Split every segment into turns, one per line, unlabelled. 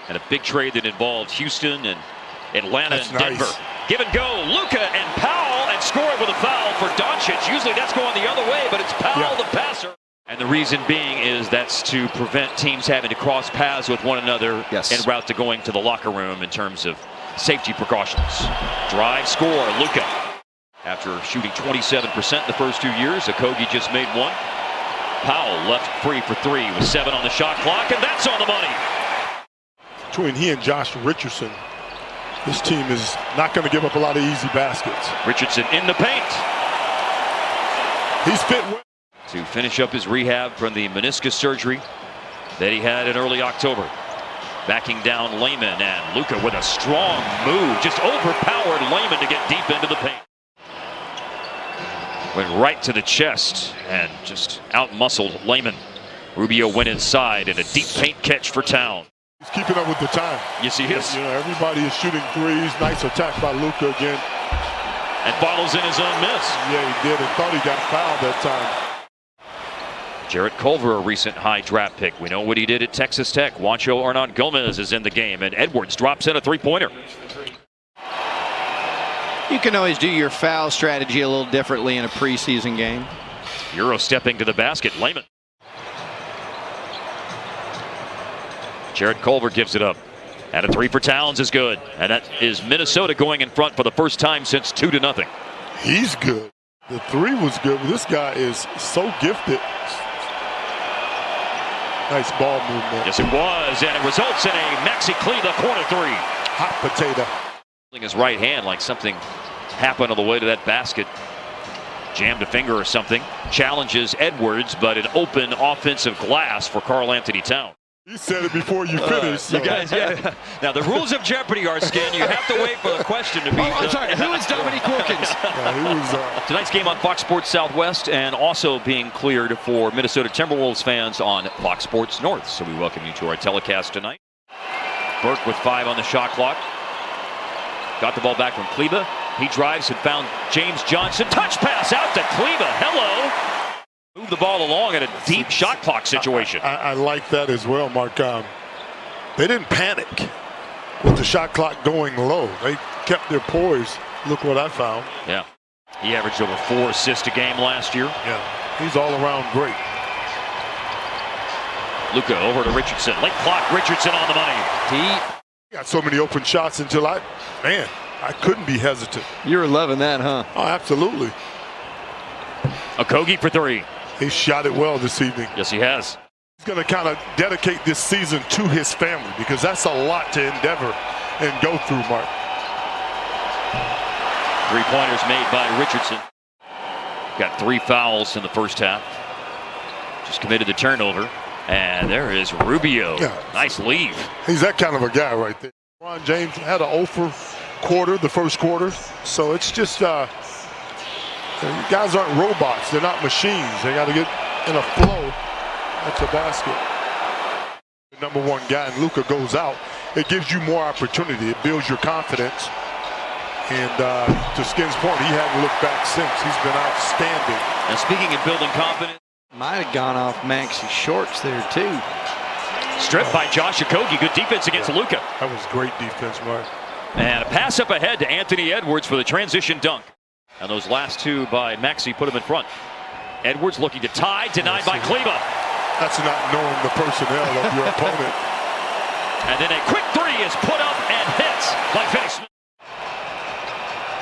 And a big trade that involved Houston and Atlanta and Denver.
Nice.
Give and go, Luka and Powell, and score with a foul for Doncic. Usually that's going the other way, but it's Powell, the passer. And the reason being is that's to prevent teams having to cross paths with one another en route to going to the locker room in terms of safety precautions. Drive, score, Luka. After shooting 27% the first 2 years, Okogie just made one. Powell left free for three with 7 on the shot clock, and that's on the money.
Between he and Josh Richardson, this team is not going to give up a lot of easy baskets.
Richardson in the paint.
He's fit well.
To finish up his rehab from the meniscus surgery that he had in early October. Backing down Layman, and Luka with a strong move. Just overpowered Layman to get deep into the paint. Went right to the chest and just out-muscled Layman. Rubio went inside and a deep paint catch for Town.
He's keeping up with the time.
Yes, he is.
You know, everybody is shooting threes. Nice attack by Luka again.
And follows in his own miss.
Yeah, he did, and thought he got fouled that time.
Jarrett Culver, a recent high draft pick. We know what he did at Texas Tech. Juancho Hernan-Gomez is in the game, and Edwards drops in a three-pointer.
You can always do your foul strategy a little differently in a preseason game.
Euro stepping to the basket. Layman. Jarrett Culver gives it up. And a three for Towns is good. And that is Minnesota going in front for the first time since 2-0.
He's good. The three was good. This guy is so gifted. Nice ball movement.
Yes, it was. And it results in a Maxi Kleber corner three.
Hot potato.
His right hand like something happened on the way to that basket. Jammed a finger or something. Challenges Edwards, but an open offensive glass for Karl-Anthony Towns.
You said it before you finished. So.
You guys, yeah. Now the rules of Jeopardy are, Skin, you have to wait for the question to be.
I'm sorry, who is Dominique Wilkins?
Tonight's game on Fox Sports Southwest, and also being cleared for Minnesota Timberwolves fans on Fox Sports North. So we welcome you to our telecast tonight. Burke with 5 on the shot clock. Got the ball back from Kleber. He drives and found James Johnson. Touch pass out to Kleber. Hello. Move the ball along in a deep shot clock situation.
I like that as well, Mark. They didn't panic with the shot clock going low. They kept their poise. Look what I found.
Yeah. He averaged over 4 assists a game last year.
Yeah. He's all around great.
Luka over to Richardson. Late clock. Richardson on the money.
He got so many open shots until I couldn't be hesitant.
You're loving that, huh?
Oh, absolutely.
Okogie for 3.
He shot it well this evening.
Yes, he has.
He's going to kind of dedicate this season to his family because that's a lot to endeavor and go through, Mark.
3-pointers made by Richardson. Got 3 fouls in the first half. Just committed the turnover. And there is Rubio. Yeah. Nice leave.
He's that kind of a guy right there. LeBron James had an 0 for quarter, the first quarter. So it's just, guys aren't robots. They're not machines. They got to get in a flow. That's a basket. The number 1 guy, and Luka goes out. It gives you more opportunity. It builds your confidence. And to Skin's point, he hadn't looked back since. He's been outstanding.
And speaking of building confidence,
might have gone off Maxi shorts there too.
Stripped by Josh Okogie. Good defense against Luka.
That was great defense, Mark.
And a pass up ahead to Anthony Edwards for the transition dunk. And those last 2 by Maxi put him in front. Edwards looking to tie, denied by Kleber.
That's not knowing the personnel of your opponent.
And then a quick 3 is put up and hits by Finney Smith.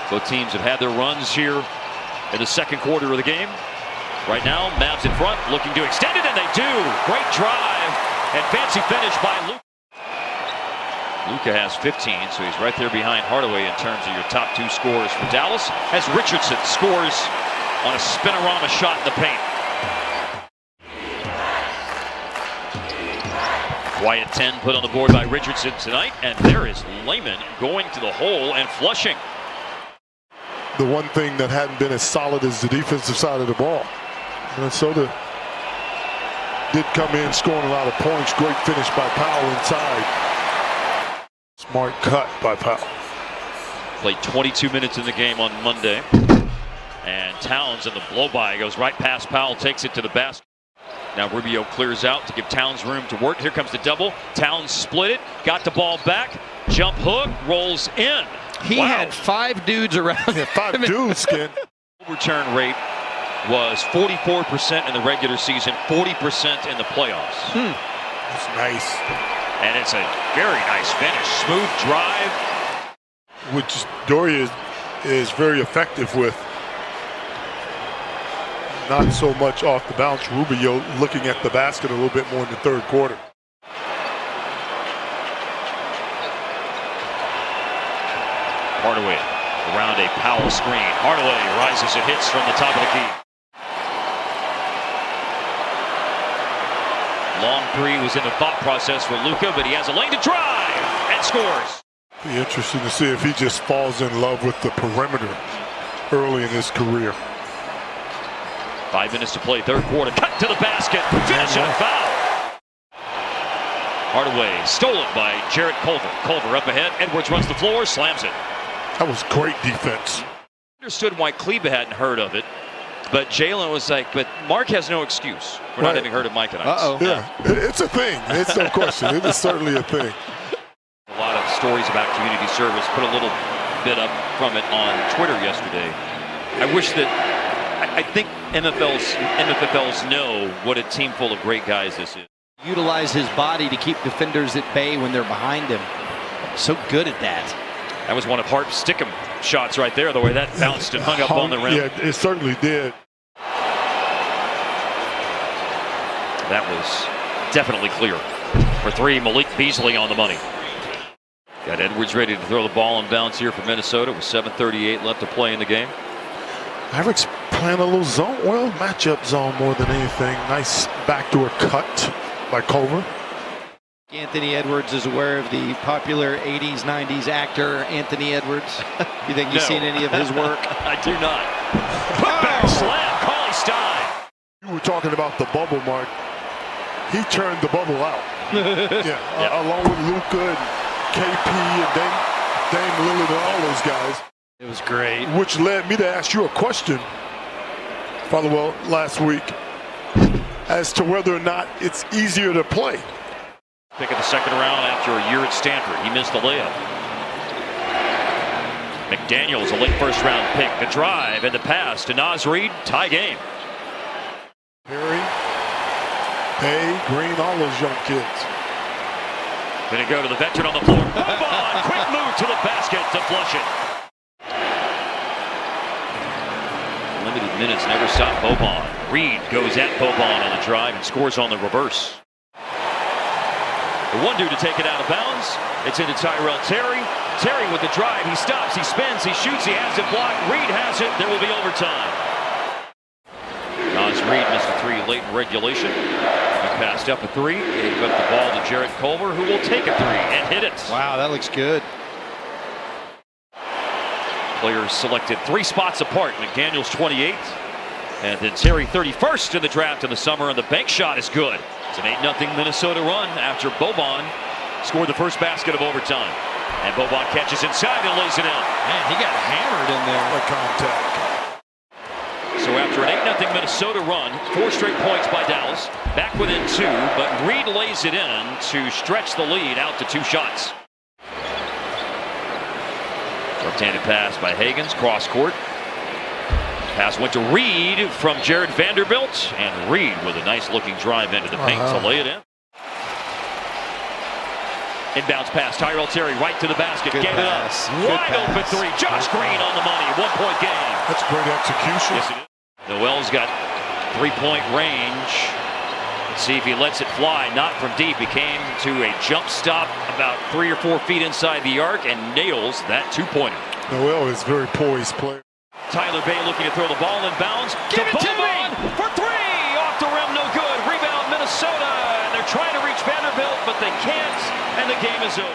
Both teams have had their runs here in the second quarter of the game. Right now, Mavs in front, looking to extend it, and they do. Great drive and fancy finish by Luka. Luka has 15, so he's right there behind Hardaway in terms of your top 2 scorers for Dallas, as Richardson scores on a spinorama shot in the paint. Quiet 10 put on the board by Richardson tonight, and there is Layman going to the hole and flushing.
The one thing that hadn't been as solid as the defensive side of the ball. Minnesota did come in scoring a lot of points. Great finish by Powell inside. Smart cut by Powell.
Played 22 minutes in the game on Monday. And Towns in the blow-by goes right past Powell, takes it to the basket. Now Rubio clears out to give Towns room to work. Here comes the double. Towns split it, got the ball back, jump hook, rolls in.
He had 5 dudes around him.
5 dudes, Skin.
Return rate was 44% in the regular season, 40% in the playoffs.
That's nice.
And it's a very nice finish. Smooth drive.
Which Doria is very effective with. Not so much off the bounce. Rubio looking at the basket a little bit more in the third quarter.
Hardaway around a Powell screen. Hardaway rises and hits from the top of the key. Long three was in the thought process for Luka, but he has a lane to drive and scores.
Be interesting to see if he just falls in love with the perimeter early in his career.
5 minutes to play, third quarter. Cut to the basket. Finish and foul. Hardaway stolen by Jarrett Culver. Culver up ahead. Edwards runs the floor, slams it.
That was great defense.
Understood why Kleba hadn't heard of it, but Jalen was like, but Mark has no excuse for not having heard of Mike and Ice.
Yeah, it's a thing. It's no question. It is certainly a thing.
A lot of stories about community service. Put a little bit up from it on Twitter yesterday. I wish that I think MFFLs know what a team full of great guys this is.
Utilize his body to keep defenders at bay when they're behind him. So good at that.
That was one of Harp's stick-em shots right there, the way that bounced and hung up on the rim.
Yeah, it certainly did.
That was definitely clear. For 3, Malik Beasley on the money. Got Edwards ready to throw the ball and bounce here for Minnesota with 7:38 left to play in the game.
Mavericks playing a little zone, well, matchup zone more than anything. Nice backdoor cut by Culver.
Anthony Edwards is aware of the popular 80s, 90s actor Anthony Edwards. You think you've seen any of his work?
I do not. Putback slam, Cauley Stein.
You were talking about the bubble, Mark. He turned the bubble out. Along with Luka and KP and Dame Lillard and all those guys.
It was great.
Which led me to ask you a question, Follow last week, as to whether or not it's easier to play.
Pick of the second round after a year at Stanford. He missed the layup. McDaniels, a late first round pick. The drive and the pass to Naz Reid. Tie game.
Perry, Bay, Green, all those young kids.
Going to go to the veteran on the floor. Boban, quick move to the basket to flush it. Limited minutes, never stop Boban. Reid goes at Boban on the drive and scores on the reverse. The one dude to take it out of bounds. It's into Tyrell Terry. Terry with the drive. He stops, he spins, he shoots, he has it blocked. Reid has it. There will be overtime. Naz Reid missed a 3 late in regulation. He passed up a 3. Gave up the ball to Jarrett Culver, who will take a 3 and hit it.
Wow, that looks good.
Players selected 3 spots apart. McDaniels 28th, and then Terry 31st in the draft in the summer, and the bank shot is good. It's an 8-0 Minnesota run after Boban scored the first basket of overtime. And Boban catches inside and lays it in.
Man, he got hammered in there.
By contact.
So after an 8-0 Minnesota run, 4 straight points by Dallas, back within 2, but Reid lays it in to stretch the lead out to 2 shots. Left-handed pass by Higgins, cross court. Pass went to Reid from Jared Vanderbilt, and Reid with a nice looking drive into the paint to lay it in. Inbounds pass, Tyrell Terry right to the basket,
Good
gave
pass.
it up. Wide open 3, Josh Green on the money, 1-point game.
That's great execution.
Yes, it is. Noel's got 3-point range. Let's see if he lets it fly. Not from deep. He came to a jump stop about 3 or 4 feet inside the arc and nails that 2-pointer.
Noel is a very poised player.
Tyler Bay looking to throw the ball in bounds.
Give it to me!
For 3! Off the rim, no good. Rebound, Minnesota. And they're trying to reach Vanderbilt, but they can't. And the game is over.